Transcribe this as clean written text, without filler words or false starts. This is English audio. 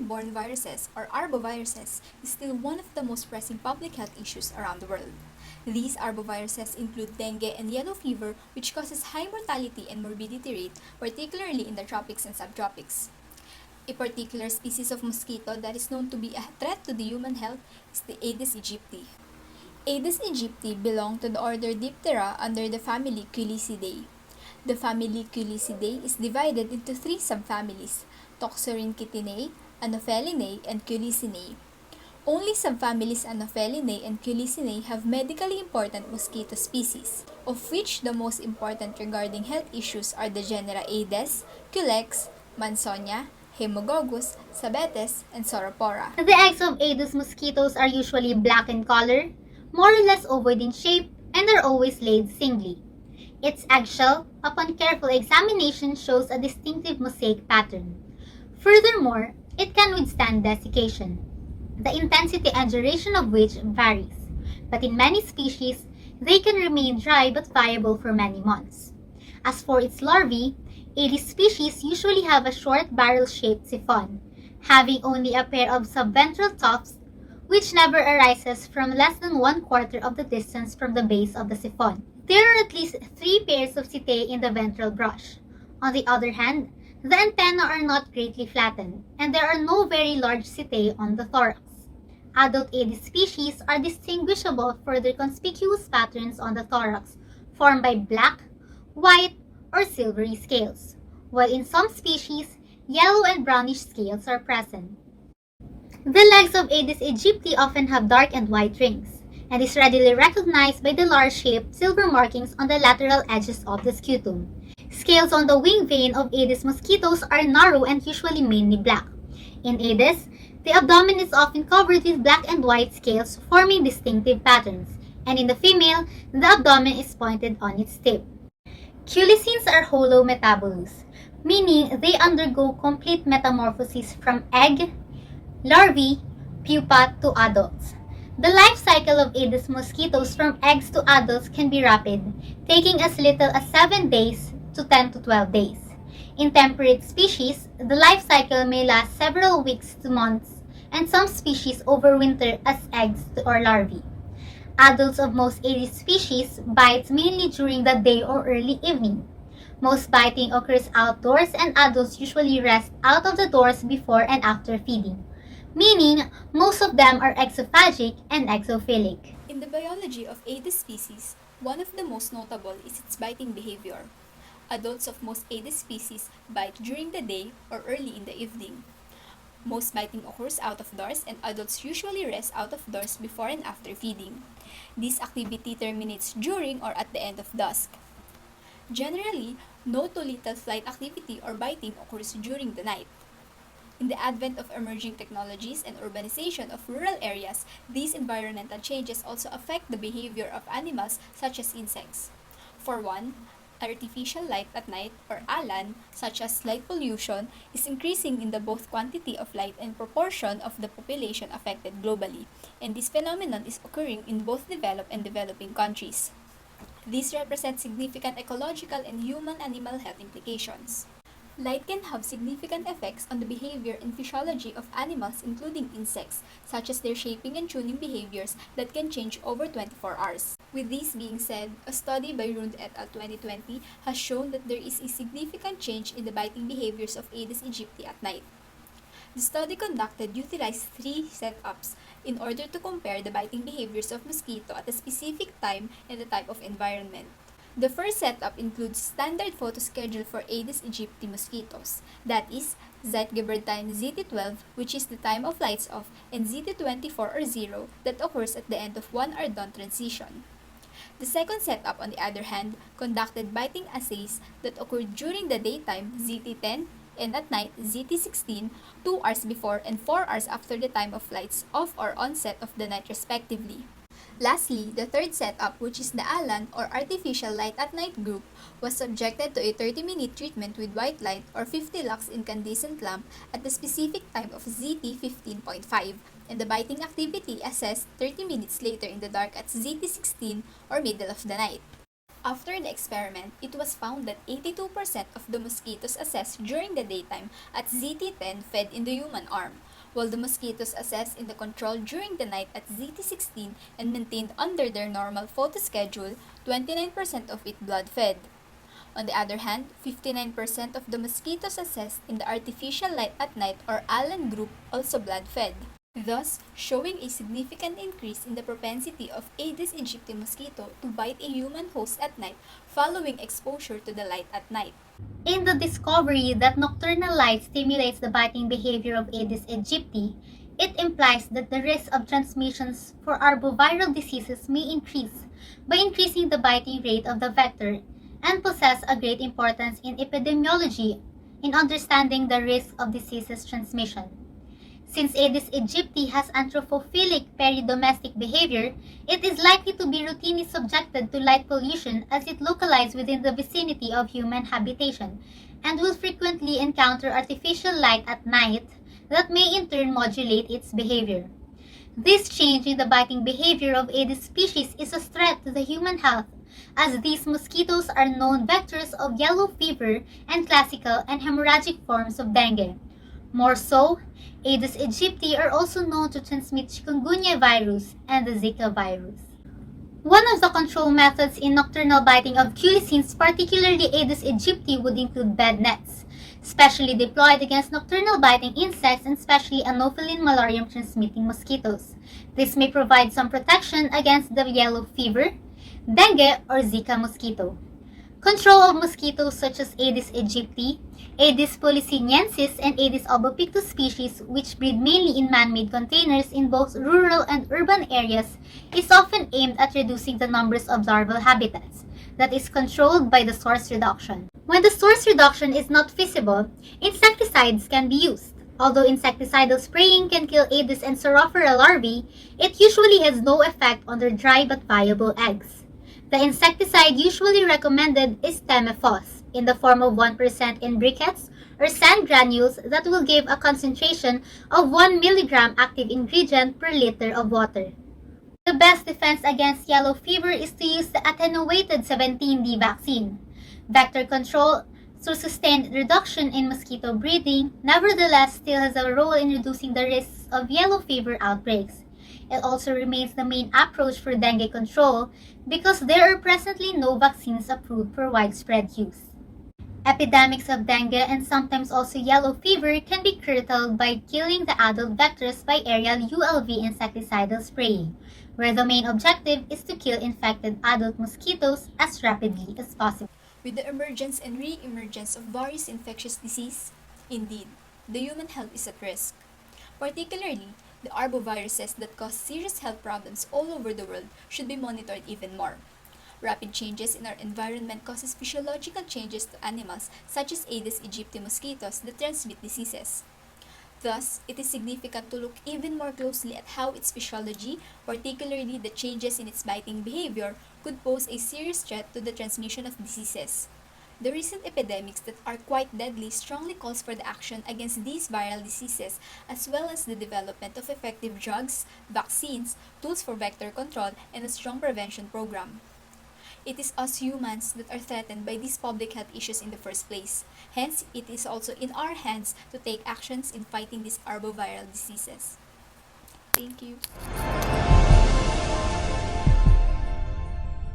vector-borne viruses, or arboviruses, is still one of the most pressing public health issues around the world. These arboviruses include dengue and yellow fever, which causes high mortality and morbidity rate, particularly in the tropics and subtropics. A particular species of mosquito that is known to be a threat to the human health is the Aedes aegypti. Aedes aegypti belong to the order Diptera under the family Culicidae. The family Culicidae is divided into three subfamilies: Toxorynchidinae, Anophelinae, and Culicinae. Only subfamilies Anophelinae and Culicinae have medically important mosquito species, of which the most important regarding health issues are the genera Aedes, Culex, Mansonia, Haemogogus, Sabetes, and Sauropora. The eggs of Aedes mosquitoes are usually black in color, more or less ovoid in shape, and are always laid singly. Its eggshell, upon careful examination, shows a distinctive mosaic pattern. Furthermore, it can withstand desiccation, the intensity and duration of which varies, but in many species, they can remain dry but viable for many months. As for its larvae, Aedes species usually have a short barrel-shaped siphon, having only a pair of subventral tufts which never arises from less than 1/4 of the distance from the base of the siphon. There are at least 3 pairs of setae in the ventral brush. On the other hand, the antennae are not greatly flattened, and there are no very large setae on the thorax. Adult Aedes species are distinguishable for their conspicuous patterns on the thorax, formed by black, white, or silvery scales, while in some species, yellow and brownish scales are present. The legs of Aedes aegypti often have dark and white rings, and is readily recognized by the large-shaped silver markings on the lateral edges of the scutum. Scales on the wing vein of Aedes mosquitoes are narrow and usually mainly black. In Aedes, the abdomen is often covered with black and white scales forming distinctive patterns, and in the female, the abdomen is pointed on its tip. Culicines are hollow metabolous, meaning they undergo complete metamorphosis from egg, larvae, pupa to adults. The life cycle of Aedes mosquitoes from eggs to adults can be rapid, taking as little as 7 days to 10 to 12 days. In temperate species, the life cycle may last several weeks to months, and some species overwinter as eggs or larvae. Adults of most Aedes species bite mainly during the day or early evening. Most biting occurs outdoors, and adults usually rest out of the doors before and after feeding, meaning most of them are exophagic and exophilic. In the biology of Aedes species, one of the most notable is its biting behavior. Adults of most Aedes species bite during the day or early in the evening. Most biting occurs out of doors, and adults usually rest out of doors before and after feeding. This activity terminates during or at the end of dusk. Generally, no to little flight activity or biting occurs during the night. In the advent of emerging technologies and urbanization of rural areas, these environmental changes also affect the behavior of animals such as insects. For one, artificial light at night, or ALAN, such as light pollution, is increasing in the both quantity of light and proportion of the population affected globally, and this phenomenon is occurring in both developed and developing countries. These represent significant ecological and human-animal health implications. Light can have significant effects on the behavior and physiology of animals, including insects, such as their shaping and tuning behaviors that can change over 24 hours. With this being said, a study by Rund et al. 2020 has shown that there is a significant change in the biting behaviors of Aedes aegypti at night. The study conducted utilized 3 setups in order to compare the biting behaviors of mosquito at a specific time and the type of environment. The first setup includes standard photo schedule for Aedes aegypti mosquitoes, that is, Zeitgebertine ZT12, which is the time of lights off, and ZT24 or 0 that occurs at the end of 1 hour dawn transition. The second setup, on the other hand, conducted biting assays that occurred during the daytime, ZT10, and at night, ZT16, 2 hours before and 4 hours after the time of lights off or onset of the night respectively. Lastly, the third setup, which is the ALAN or Artificial Light at Night group, was subjected to a 30-minute treatment with white light or 50 lux incandescent lamp at the specific time of ZT 15.5, and the biting activity assessed 30 minutes later in the dark at ZT 16 or middle of the night. After the experiment, it was found that 82% of the mosquitoes assessed during the daytime at ZT10 fed in the human arm, while the mosquitoes assessed in the control during the night at ZT16 and maintained under their normal photo schedule, 29% of it blood-fed. On the other hand, 59% of the mosquitoes assessed in the artificial light at night or ALAN group also blood-fed, thus showing a significant increase in the propensity of Aedes aegypti mosquito to bite a human host at night following exposure to the light at night. In the discovery that nocturnal light stimulates the biting behavior of Aedes aegypti, it implies that the risk of transmissions for arboviral diseases may increase by increasing the biting rate of the vector and possess a great importance in epidemiology in understanding the risk of diseases transmission. Since Aedes aegypti has anthropophilic peri-domestic behavior, it is likely to be routinely subjected to light pollution as it localizes within the vicinity of human habitation and will frequently encounter artificial light at night that may in turn modulate its behavior. This change in the biting behavior of Aedes species is a threat to the human health, as these mosquitoes are known vectors of yellow fever and classical and hemorrhagic forms of dengue. More so, Aedes aegypti are also known to transmit chikungunya virus and the Zika virus. One of the control methods in nocturnal biting of culicines, particularly Aedes aegypti, would include bed nets, specially deployed against nocturnal biting insects and especially Anopheles malarium transmitting mosquitoes. This may provide some protection against the yellow fever, dengue, or Zika mosquito. Control of mosquitoes such as Aedes aegypti, Aedes polyciniensis, and Aedes albopictus species, which breed mainly in man-made containers in both rural and urban areas, is often aimed at reducing the numbers of larval habitats, that is controlled by the source reduction. When the source reduction is not feasible, insecticides can be used. Although insecticidal spraying can kill Aedes and Saurophora larvae, it usually has no effect on their dry but viable eggs. The insecticide usually recommended is Temefos, in the form of 1% in briquettes or sand granules that will give a concentration of 1 mg active ingredient per liter of water. The best defense against yellow fever is to use the attenuated 17D vaccine. Vector control through sustained reduction in mosquito breeding nevertheless still has a role in reducing the risks of yellow fever outbreaks. It also remains the main approach for dengue control because there are presently no vaccines approved for widespread use. Epidemics of dengue and sometimes also yellow fever can be curtailed by killing the adult vectors by aerial ULV insecticidal spraying, where the main objective is to kill infected adult mosquitoes as rapidly as possible. With the emergence and re-emergence of various infectious diseases, indeed, the human health is at risk. Particularly, the arboviruses that cause serious health problems all over the world should be monitored even more. Rapid changes in our environment causes physiological changes to animals such as Aedes aegypti mosquitoes that transmit diseases. Thus, it is significant to look even more closely at how its physiology, particularly the changes in its biting behavior, could pose a serious threat to the transmission of diseases. The recent epidemics that are quite deadly strongly calls for the action against these viral diseases, as well as the development of effective drugs, vaccines, tools for vector control, and a strong prevention program. It is us humans that are threatened by these public health issues in the first place. Hence, it is also in our hands to take actions in fighting these arboviral diseases. Thank you.